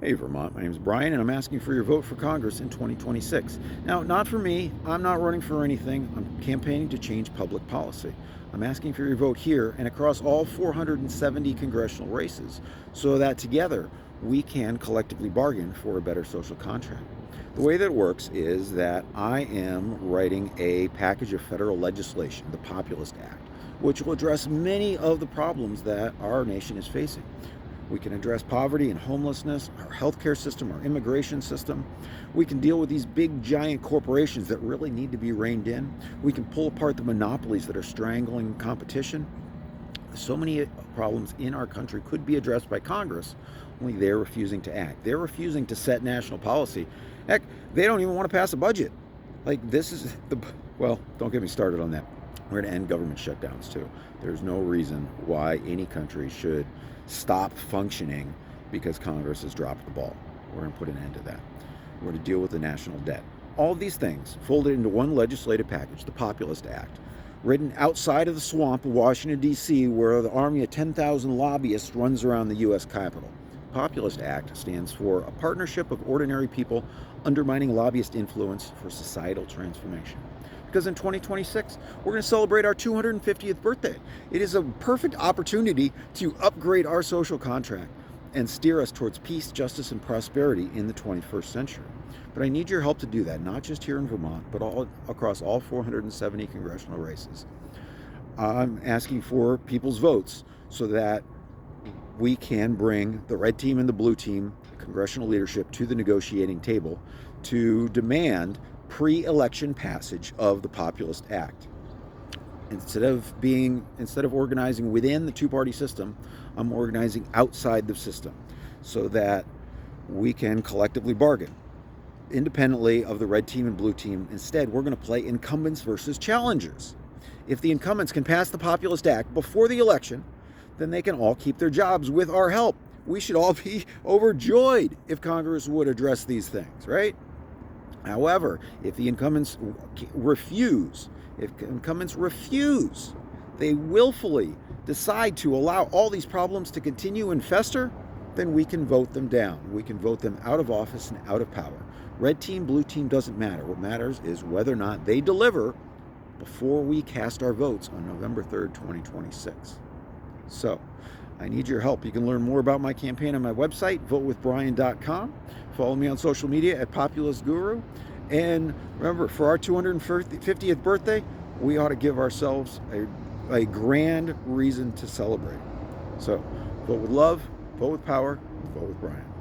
Hey Vermont, my name is Brian and I'm asking for your vote for Congress in 2026. Now, not for me, I'm not running for anything, I'm campaigning to change public policy. I'm asking for your vote here and across all 470 congressional races so that together we can collectively bargain for a better social contract. The way that it works is that I am writing a package of federal legislation, the Populist Act, which will address many of the problems that our nation is facing. We can address poverty and homelessness, our healthcare system, our immigration system. We can deal with these big, giant corporations that really need to be reined in. We can pull apart the monopolies that are strangling competition. So many problems in our country could be addressed by Congress, only they're refusing to act. They're refusing to set national policy. Heck, they don't even want to pass a budget. Well, don't get me started on that. We're going to end government shutdowns too. There's no reason why any country should stop functioning because Congress has dropped the ball. We're going to put an end to that. We're going to deal with the national debt. All of these things folded into one legislative package, the Populist Act, written outside of the swamp of Washington, D.C., where the army of 10,000 lobbyists runs around the U.S. Capitol. Populist Act stands for a partnership of ordinary people undermining lobbyist influence for societal transformation. Because in 2026, we're going to celebrate our 250th birthday. It is a perfect opportunity to upgrade our social contract and steer us towards peace, justice, and prosperity in the 21st century. But I need your help to do that, not just here in Vermont, but all across all 470 congressional races. I'm asking for people's votes so that we can bring the red team and the blue team, the congressional leadership, to the negotiating table to demand pre-election passage of the Populist Act. Instead of organizing within the two-party system, I'm organizing outside the system so that we can collectively bargain independently of the red team and blue team. Instead, we're going to play incumbents versus challengers. If the incumbents can pass the Populist Act before the election, then they can all keep their jobs with our help. We should all be overjoyed if Congress would address these things, right? However, if the incumbents refuse, they willfully decide to allow all these problems to continue and fester, then we can vote them down. We can vote them out of office and out of power. Red team, blue team doesn't matter. What matters is whether or not they deliver before we cast our votes on November 3rd, 2026. So, I need your help. You can learn more about my campaign on my website, votewithbrian.com. Follow me on social media at Populist Guru. And remember, for our 250th birthday, we ought to give ourselves a grand reason to celebrate. So, vote with love, vote with power, vote with Brian.